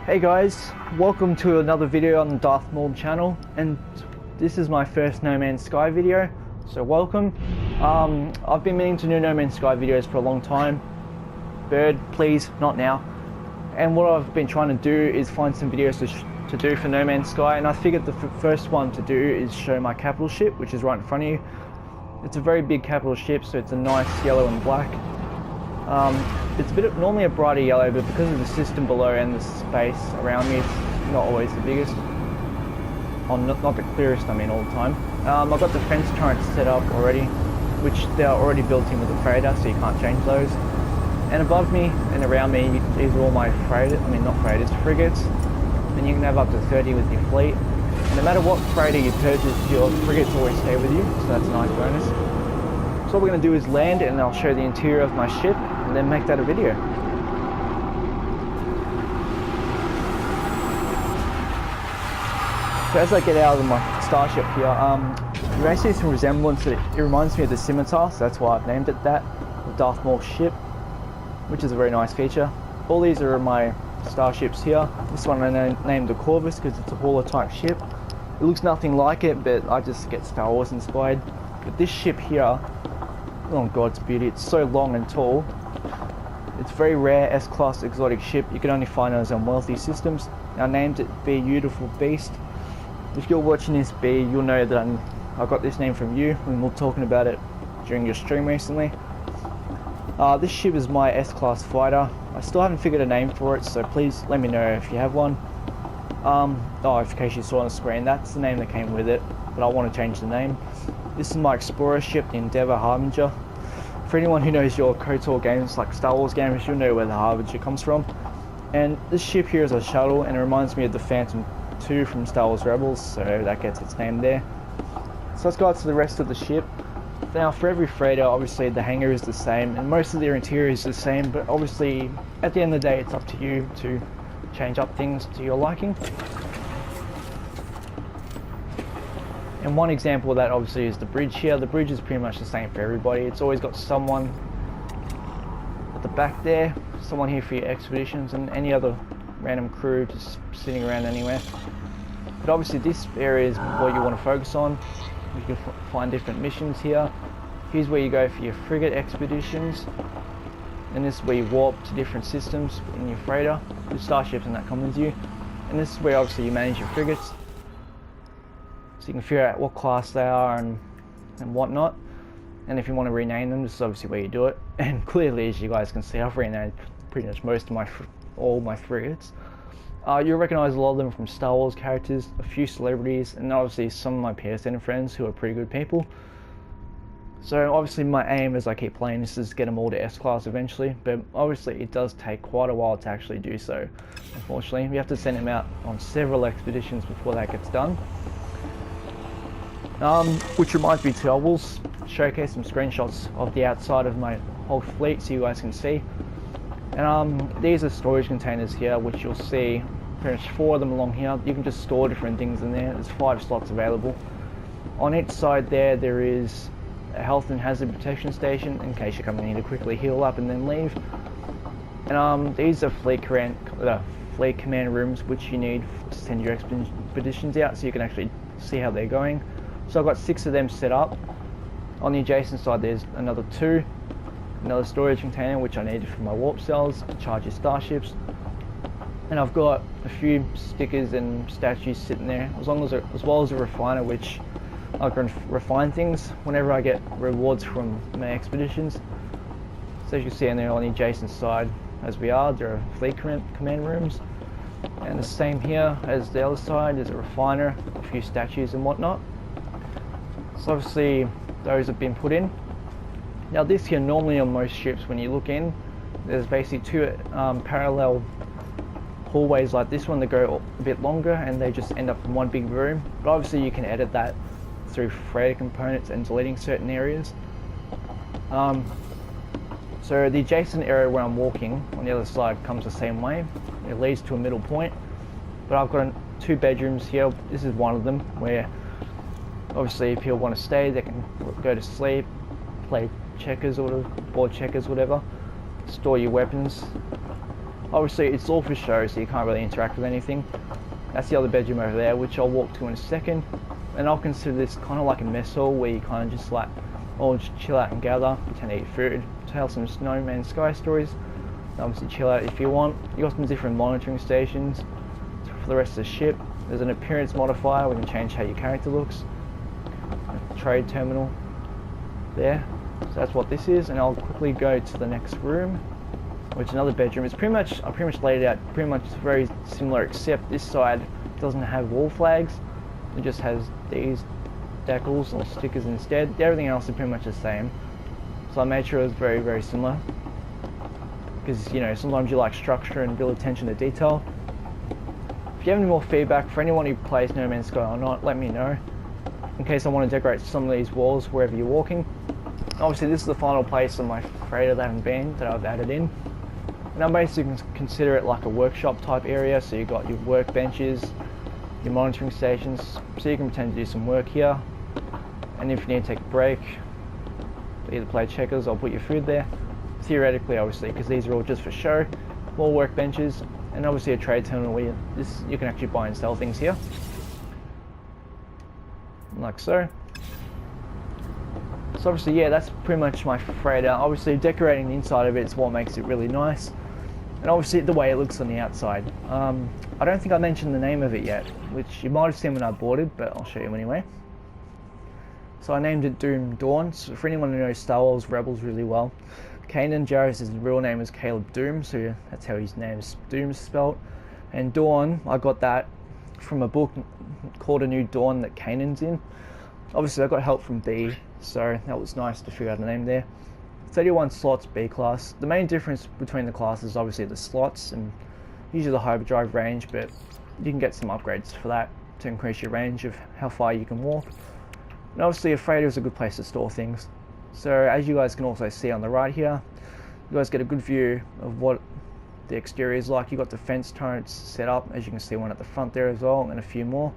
Hey guys, welcome to another video on the Darth Maul channel, and this is my first No Man's Sky video, so welcome. I've been meaning to do No Man's Sky videos for a long time. Bird, please, not now. And what I've been trying to do is find some videos to do for No Man's Sky, and I figured the first one to do is show my capital ship, which is right in front of you. It's a very big capital ship, so it's a nice yellow and black. It's normally a brighter yellow, but because of the system below and the space around me, it's not always the biggest. Not the clearest, I mean, all the time. I've got the fence turrets set up already, which they're already built in with the freighter, so you can't change those. And above me and around me, these are all my frigates, and you can have up to 30 with your fleet. And no matter what freighter you purchase, your frigates always stay with you, so that's a nice bonus. So what we're going to do is land, and I'll show the interior of my ship, and then make that a video. So as I get out of my starship here, you may see some resemblance. It reminds me of the scimitar, so that's why I've named it that, the Darth Maul ship, which is a very nice feature. All these are my starships here. This one I named the Corvus because it's a hauler type ship. It looks nothing like it, but I just get Star Wars inspired. But this ship here, oh God's beauty, it's so long and tall. It's a very rare S-class exotic ship. You can only find those on wealthy systems. I named it Beautiful Beast. If you're watching this, B, you'll know that I got this name from you when we were talking about it during your stream recently. This ship is my S-class fighter. I still haven't figured a name for it, so please let me know if you have one. In case you saw on the screen, that's the name that came with it, but I want to change the name. This is my explorer ship, the Endeavour Harbinger. For anyone who knows your KOTOR games, like Star Wars games, you'll know where the Harbinger comes from. And this ship here is a shuttle, and it reminds me of the Phantom 2 from Star Wars Rebels, so that gets its name there. So let's go out to the rest of the ship. Now for every freighter, obviously the hangar is the same, and most of their interior is the same, but obviously at the end of the day it's up to you to change up things to your liking. And one example of that obviously is the bridge here. The bridge is pretty much the same for everybody. It's always got someone at the back there, someone here for your expeditions, and any other random crew just sitting around anywhere. But obviously this area is what you want to focus on. You can find different missions here. Here's where you go for your frigate expeditions, and this is where you warp to different systems in your freighter, your starships and that come with you. And this is where obviously you manage your frigates, so you can figure out what class they are and whatnot. And if you want to rename them, this is obviously where you do it. And clearly, as you guys can see, I've renamed pretty much most of all my frigates. You'll recognise a lot of them from Star Wars characters, a few celebrities, and obviously some of my PSN friends who are pretty good people. So obviously my aim as I keep playing this is to get them all to S-class eventually, but obviously it does take quite a while to actually do so. Unfortunately, we have to send them out on several expeditions before that gets done. Which reminds me too, I will showcase some screenshots of the outside of my whole fleet so you guys can see. And these are storage containers here, which you'll see pretty much 4 of them along here. You can just store different things in there. There's 5 slots available. On each side there is a health and hazard protection station in case you're coming in to quickly heal up and then leave. And these are fleet command rooms, which you need to send your expeditions out so you can actually see how they're going. So I've got 6 of them set up. On the adjacent side there's another 2. Another storage container which I needed for my warp cells to charge your starships. And I've got a few stickers and statues sitting there, as well as a refiner, which I can refine things whenever I get rewards from my expeditions. So as you can see in there on the adjacent side, as we are, there are fleet command rooms. And the same here as the other side, there's a refiner, a few statues and whatnot. So obviously those have been put in. Now this here, normally on most ships when you look in, there's basically 2 parallel hallways like this one that go a bit longer, and they just end up in one big room. But obviously you can edit that through freighter components and deleting certain areas. So the adjacent area where I'm walking on the other side comes the same way. It leads to a middle point, but I've got 2 bedrooms here. This is one of them where obviously if people want to stay, they can go to sleep, play checkers or board checkers, whatever, store your weapons. Obviously it's all for show, so you can't really interact with anything. That's the other bedroom over there, which I'll walk to in a second. And I'll consider this kind of like a mess hall where you kind of just like all just chill out and gather, pretend to eat food, tell some No Man's Sky stories. Obviously chill out if you want. You got some different monitoring stations for the rest of the ship. There's an appearance modifier, we can change how your character looks. A trade terminal there. So that's what this is, and I'll quickly go to the next room, which is another bedroom. It's pretty much, I pretty much laid it out pretty much very similar, except this side doesn't have wall flags. It just has these decals or stickers instead. Everything else is pretty much the same. So I made sure it was very, very similar. Because, you know, sometimes you like structure and real attention to detail. If you have any more feedback for anyone who plays No Man's Sky or not, let me know. In case I want to decorate some of these walls wherever you're walking. Obviously this is the final place on my freighter that I haven't been, that I've added in. And I basically consider it like a workshop type area, so you've got your workbenches, your monitoring stations, so you can pretend to do some work here. And if you need to take a break, either play checkers or put your food there. Theoretically, obviously, because these are all just for show. More workbenches, and obviously a trade terminal where you can actually buy and sell things here. Like so. So obviously, yeah, that's pretty much my freighter. Obviously, decorating the inside of it is what makes it really nice. And obviously, the way it looks on the outside. I don't think I mentioned the name of it yet, which you might have seen when I bought it, but I'll show you anyway. So I named it Dume Dawn. So for anyone who knows Star Wars Rebels really well, Kanan Jarrus' real name is Caleb Dume, so that's how his name's Dume spelt. And Dawn, I got that from a book called A New Dawn that Kanan's in. Obviously I got help from B, so that was nice to figure out a name there. 31 slots B class. The main difference between the classes is obviously the slots and usually the hyperdrive range, but you can get some upgrades for that to increase your range of how far you can walk. And obviously a freighter is a good place to store things. So as you guys can also see on the right here, you guys get a good view of what the exterior is like. You've got defense turrets set up, as you can see one at the front there as well, and a few more.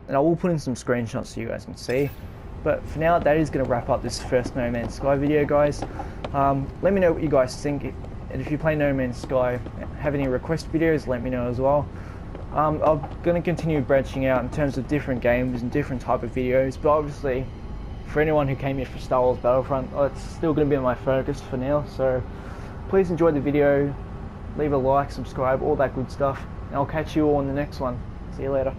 And I will put in some screenshots so you guys can see. But for now, that is going to wrap up this first No Man's Sky video, guys. Let me know what you guys think, and if you play No Man's Sky, have any request videos, let me know as well. I'm going to continue branching out in terms of different games and different type of videos, but obviously, for anyone who came here for Star Wars Battlefront, it's still going to be my focus for now. So please enjoy the video, leave a like, subscribe, all that good stuff, and I'll catch you all in the next one. See you later.